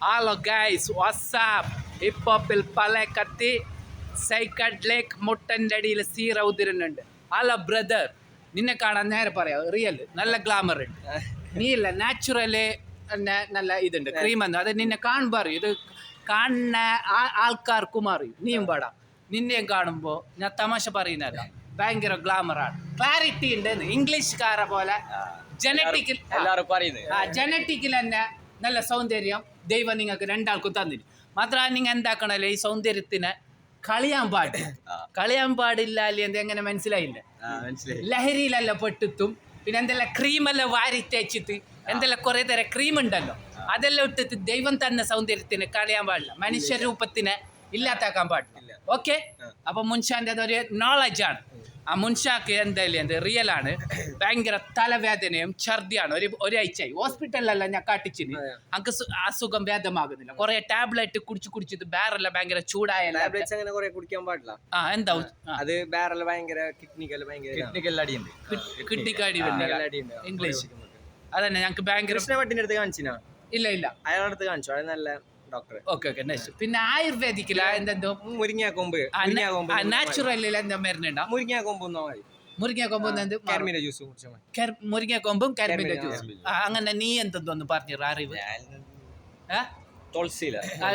Hello guys WhatsApp ഹിപ്പോപ്പിൽ പല കത്തി സൈക്കഡ് ലേക്ക് മുട്ടൻ്റെ അടിയിൽ സീറ ഉതിരുന്നുണ്ട്. ഹലോ ബ്രദർ, നിന്നെ കാണാൻ നേരെ പറയാം, റിയൽ നല്ല ഗ്ലാമർ ഉണ്ട്. നീ ഇല്ല നാച്ചുറല് നല്ല ഇതുണ്ട് ക്രീം എന്ന് അത് നിന്നെ കാണുമ്പോൾ അറിയും. ഇത് കാണുന്ന ആൾക്കാർക്കും അറിയും. നീയും പാടാം. നിന്നെയും കാണുമ്പോൾ ഞാൻ തമാശ പറയുന്നതല്ല, ഭയങ്കര ഗ്ലാമറാണ്, ക്ലാരിറ്റി ഉണ്ട്. ഇംഗ്ലീഷുകാരെ പോലെ ജനറ്റിക്കൽ ജനറ്റിക്കൽ തന്നെ നല്ല സൗന്ദര്യം ദൈവം നിങ്ങൾക്ക് രണ്ടാൾക്കും തന്നില്ല. മാത്രമല്ല നിങ്ങൾ എന്താക്കണല്ലേ, ഈ സൗന്ദര്യത്തിന് കളിയാൻ പാടില്ല അല്ലേ എന്ന് എങ്ങനെ മനസ്സിലായില്ല? ലഹരിയിലല്ല പെട്ടിത്തും പിന്നെ എന്തെല്ലാം ക്രീമെല്ലാം വാരി തേച്ചിട്ട് എന്തെല്ലാം കുറെ തരം ക്രീം ഉണ്ടല്ലോ, അതെല്ലാം ഇട്ടിട്ട് ദൈവം തന്നെ സൗന്ദര്യത്തിന് കളയാൻ പാടില്ല, മനുഷ്യരൂപത്തിനെ ഇല്ലാത്താക്കാൻ പാടില്ല. ഓക്കെ, അപ്പൊ മുൻഷാന്റെ അതൊരു നോളജാണ്. ആ മുൻഷാക്ക് എന്തായാലും എന്ത് റിയലാണ്. ഭയങ്കര തലവേദനയും ഛർദിയാണ്. ഒരാഴ്ചയായി ഹോസ്പിറ്റലിലല്ല ഞാൻ കാട്ടിച്ചിന്. നമുക്ക് അസുഖം ഭേദമാകുന്നില്ല. കുറെ ടാബ്ലറ്റ് കുടിച്ചിട്ട് ബാറെല്ലാം ഭയങ്കര ചൂടായ കുടിക്കാൻ പാടില്ല. എന്താ അത് ബാറെല്ലാം ഭയങ്കര കിഡ്നിക്ക് അടി ഇംഗ്ലീഷ് അതന്നെ ഞങ്ങക്ക് ഭയങ്കര അടുത്ത് കാണിച്ചിനാ? ഇല്ല അയാളുടെ അടുത്ത് കാണിച്ചു, അത് നല്ല ഡോക്ടർ. ഓക്കെ നെക്സ്റ്റ് പിന്നെ ആയുർവേദിക്കില എന്തെന്തോ മുരിങ്ങാക്കൊമ്പ് നാച്ചുറലിൽ എന്താ മരുന്നുണ്ടാ? മുരിങ്ങാക്കൊമ്പും മുരിങ്ങക്കൊമ്പും കരിമ്പിന്റെ ജ്യൂസ്. അങ്ങനെ നീ എന്തെന്തോന്ന് പറഞ്ഞു അറിവ്?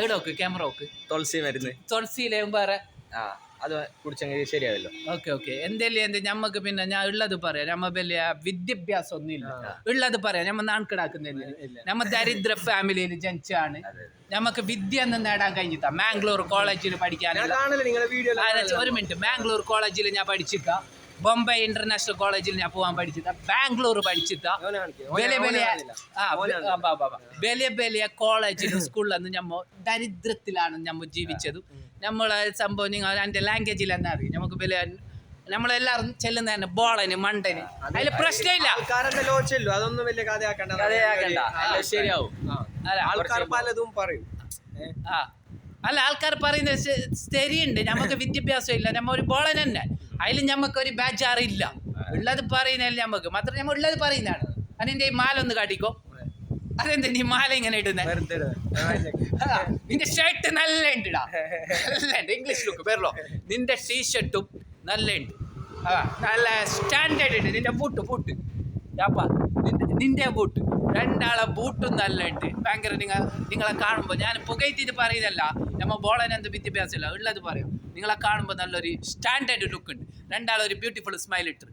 ഇടോക്ക് ക്യാമറ നോക്ക്. തുളസി മരുന്ന്, തുളസിയിലെ വേറെ അത് കുടിച്ചെങ്കിൽ ശരിയാവല്ലോ. ഓക്കെ ഞമ്മക്ക് പിന്നെ ഞാൻ ഉള്ളത് പറയാം. നമ്മ വലിയ വിദ്യാഭ്യാസം ഒന്നുമില്ല, ഉള്ളത് പറയാം. നമ്മ നാൺകിടാക്കുന്നില്ല. നമ്മ ദരിദ്ര ഫാമിലിയിൽ ജനിച്ചാണ്. നമുക്ക് വിദ്യ ഒന്നും നേടാൻ കഴിഞ്ഞിട്ടാ. മാംഗ്ലൂർ കോളേജിൽ പഠിക്കാൻ ഒരു മിനിറ്റ്. മാംഗ്ലൂർ കോളേജിൽ ഞാൻ പഠിച്ചിട്ട, ബോംബെ ഇന്റർനാഷണൽ കോളേജിൽ ഞാൻ പോകാൻ പഠിച്ചിട്ട, ബാംഗ്ലൂർ പഠിച്ചിട്ട, വലിയ വലിയ കോളേജിലും സ്കൂളിലൊന്നും നമ്മ ദരിദ്രത്തിലാണ് നമ്മ ജീവിച്ചത്. നമ്മളെ സംഭവം നിങ്ങൾ എൻ്റെ ലാംഗ്വേജിൽ തന്നെ അറിയും. നമുക്ക് വലിയ നമ്മളെല്ലാവരും ചെല്ലുന്ന തന്നെ ബോളന് മണ്ടന്, അതിൽ പ്രശ്നമില്ല. അതൊന്നും വലിയ കഥയാക്കണ്ട, ശരിയാവും. ആൾക്കാർ പലതും പറയും. അല്ല, ആൾക്കാർ പറയുന്നത് ശരിയുണ്ട്. നമുക്ക് വിദ്യാഭ്യാസം ഇല്ല, നമ്മ ഒരു ബോളൻ തന്നെ. അതിൽ ഞമ്മക്ക് ഒരു ബേജാറില്ല. ഉള്ളത് പറയുന്നതിൽ ഞമ്മക്ക് മാത്രം നമ്മൾ ഉള്ളത് പറയുന്നതാണ്. അതിന്റെ ഈ മാല ഒന്ന് കാട്ടിക്കോ. അതെന്താ നീ മാല ഇങ്ങനെ ഇടുന്നത്? നിന്റെ ഷർട്ട് നല്ല ഉണ്ടിടാ, നല്ല ഉണ്ട്. ഇംഗ്ലീഷ് ലുക്ക് പേരല്ലോ. നിന്റെ ടീഷർട്ടും നല്ല ഉണ്ട്, നല്ല സ്റ്റാൻഡേർഡ് ഉണ്ട്. നിന്റെ ബൂട്ട് നിന്റെ ബൂട്ട്, രണ്ടാളെ ബൂട്ടും നല്ല ഉണ്ട്. ഭയങ്കര നിങ്ങളെ കാണുമ്പോൾ ഞാൻ പുകയത്തിട്ട് പറയുന്നതല്ല, നമ്മ ബോളന് എന്ത് വിദ്യാഭ്യാസമില്ല, ഉള്ളത് പറയാം. നിങ്ങളെ കാണുമ്പോൾ നല്ലൊരു സ്റ്റാൻഡേർഡ് ലുക്ക് ഉണ്ട്. രണ്ടാളൊരു ബ്യൂട്ടിഫുൾ സ്മൈൽ ഇട്ട്